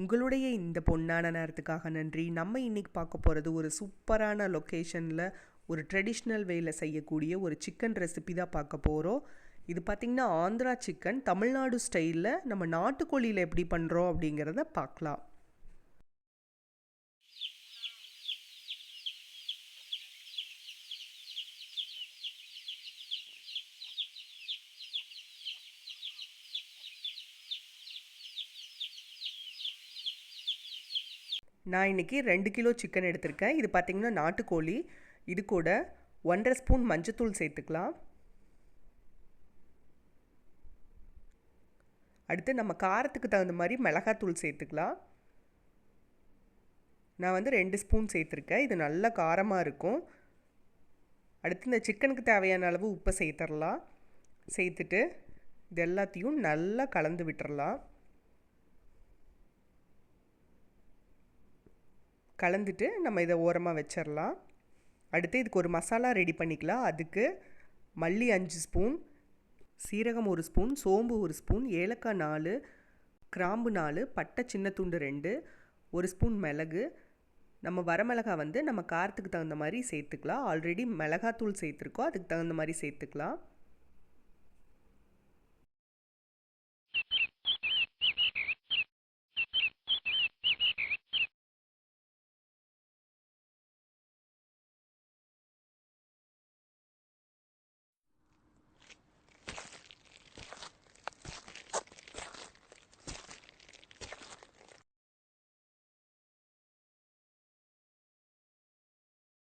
உங்களுடைய இந்த பொன்னான நேரத்துக்காக நன்றி. நம்ம இன்னைக்கு பார்க்க போகிறது ஒரு சூப்பரான லொக்கேஷனில் ஒரு ட்ரெடிஷ்னல் வேல செய்யக்கூடிய ஒரு சிக்கன் ரெசிபி தான் பார்க்க போகிறோம். இது பார்த்திங்கன்னா ஆந்திரா சிக்கன் தமிழ்நாடு ஸ்டைலில் நம்ம நாட்டுக்கோழியில் எப்படி பண்ணுறோம் அப்படிங்கிறத பார்க்கலாம். நான் இன்றைக்கி 2 கிலோ சிக்கன் எடுத்திருக்கேன். இது பார்த்திங்கன்னா நாட்டுக்கோழி. இது கூட 1.5 ஸ்பூன் மஞ்சத்தூள் சேர்த்துக்கலாம். அடுத்து நம்ம காரத்துக்கு தகுந்த மாதிரி மிளகாத்தூள் சேர்த்துக்கலாம். நான் வந்து 2 ஸ்பூன் சேர்த்துருக்கேன். இது நல்ல காரமாக இருக்கும். அடுத்து இந்த சிக்கனுக்கு தேவையான அளவு உப்பை சேர்த்துடலாம். சேர்த்துட்டு இது எல்லாத்தையும் நல்லா கலந்து விட்டுறலாம். கலந்துட்டு நம்ம இதை ஓரமாக வச்சிடலாம். அடுத்து இதுக்கு ஒரு மசாலா ரெடி பண்ணிக்கலாம். அதுக்கு மல்லி 5 ஸ்பூன், சீரகம் 1 ஸ்பூன், சோம்பு 1 ஸ்பூன், ஏலக்காய் 4, கிராம்பு 4, பட்டை சின்ன துண்டு 2, 1 ஸ்பூன் மிளகு. நம்ம வரமிளகா வந்து நம்ம காரத்துக்கு தகுந்த மாதிரி சேர்த்துக்கலாம். ஆல்ரெடி மிளகாத்தூள் சேர்த்துருக்கோம், அதுக்கு தகுந்த மாதிரி சேர்த்துக்கலாம்.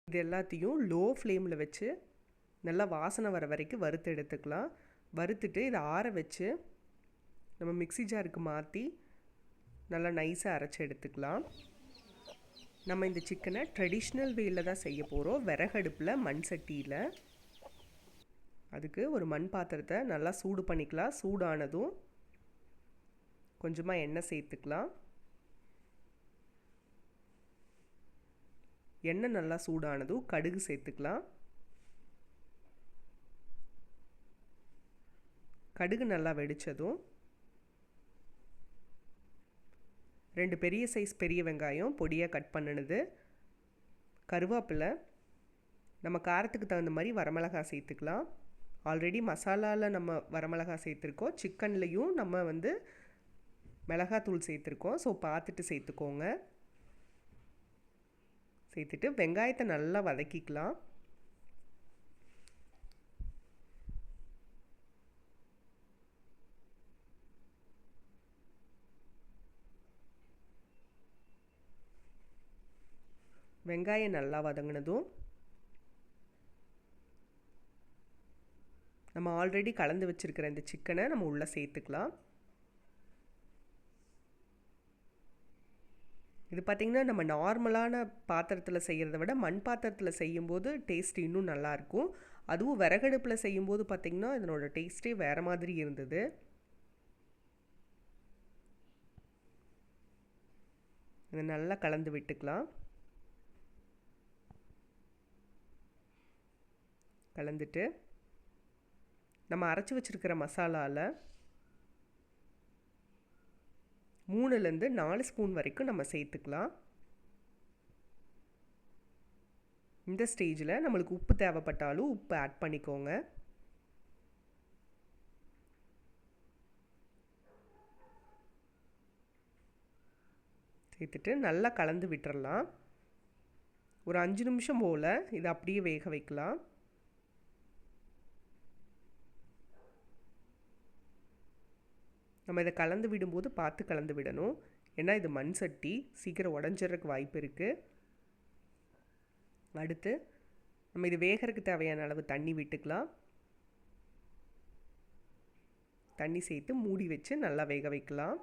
இது எல்லாத்தையும் லோ ஃப்ளேமில் வச்சு நல்லா வாசனை வர வரைக்கும் வறுத்து எடுத்துக்கலாம். வறுத்துட்டு இதை ஆற வச்சு நம்ம மிக்ஸி ஜாருக்கு மாற்றி நல்லா நைஸாக அரைச்சி எடுத்துக்கலாம். நம்ம இந்த சிக்கனை ட்ரெடிஷ்னல் வேயில் தான் செய்ய போகிறோம். விறகடுப்பில் மண் சட்டியில். அதுக்கு ஒரு மண் பாத்திரத்தை நல்லா சூடு பண்ணிக்கலாம். சூடானதும் கொஞ்சமாக எண்ணெய் சேர்த்துக்கலாம். எண்ணெய் நல்லா சூடானதும் கடுகு சேர்த்துக்கலாம். கடுகு நல்லா வெடித்ததும் 2 பெரிய சைஸ் பெரிய வெங்காயம் பொடியாக கட் பண்ணினது, கருவேப்பிலை, நம்ம காரத்துக்கு தகுந்த மாதிரி வரமிளகாய் சேர்த்துக்கலாம். ஆல்ரெடி மசாலாவில் நம்ம வரமிளகாய் சேர்த்துருக்கோம். சிக்கன்லேயும் நம்ம வந்து மிளகாத்தூள் சேர்த்துருக்கோம். ஸோ பார்த்துட்டு சேர்த்துக்கோங்க. சேர்த்துட்டு வெங்காயத்தை நல்லா வதக்கிக்கலாம். வெங்காயம் நல்லா வதங்கினதும் நம்ம ஆல்ரெடி கலந்து வச்சுருக்கிற இந்த சிக்கனை நம்ம உள்ளே சேர்த்துக்கலாம். இது பார்த்திங்கன்னா நம்ம நார்மலான பாத்திரத்தில் செய்கிறத விட மண் பாத்திரத்தில் செய்யும்போது டேஸ்ட் இன்னும் நல்லாயிருக்கும். அதுவும் விறகடுப்பில் செய்யும்போது பார்த்திங்கன்னா இதனோட டேஸ்ட்டே வேறு மாதிரி இருந்தது. இதை நல்லா கலந்து விட்டுக்கலாம். கலந்துட்டு நம்ம அரைச்சி வச்சுருக்கிற மசாலாவில் 3லேருந்து 4 ஸ்பூன் வரைக்கும் நம்ம சேர்த்துக்கலாம். இந்த ஸ்டேஜில் நம்மளுக்கு உப்பு தேவைப்பட்டாலும் உப்பு ஆட் பண்ணிக்கோங்க. சேர்த்துட்டு நல்லா கலந்து விட்டுறலாம். ஒரு 5 நிமிஷம் போல் இதை அப்படியே வேக வைக்கலாம். நம்ம இதை கலந்து விடும்போது பார்த்து கலந்து விடணும். ஏன்னா இது மண் சட்டி, சீக்கிரம் உடஞ்சிறதுக்கு வாய்ப்பு இருக்குது. அடுத்து நம்ம இது வேகிறதுக்கு தேவையான அளவு தண்ணி விட்டுக்கலாம். தண்ணி சேர்த்து மூடி வச்சு நல்லா வேக வைக்கலாம்.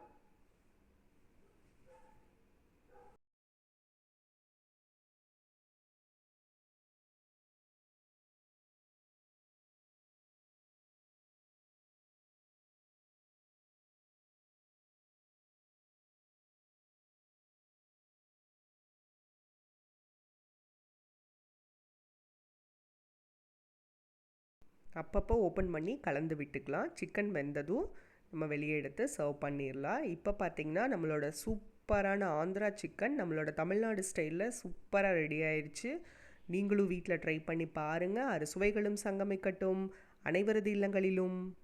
அப்பப்போ ஓப்பன் பண்ணி கலந்து விட்டுக்கலாம். சிக்கன் வெந்ததும் நம்ம வெளியே எடுத்து சர்வ் பண்ணிடலாம். இப்போ பார்த்திங்கன்னா நம்மளோட சூப்பரான ஆந்திரா சிக்கன் நம்மளோட தமிழ்நாடு ஸ்டைலில் சூப்பராக ரெடி ஆயிடுச்சு. நீங்களும் வீட்டில் ட்ரை பண்ணி பாருங்கள். அறுசுவைகளும் சங்கமிக்கட்டும் அனைவரது இல்லங்களிலும்.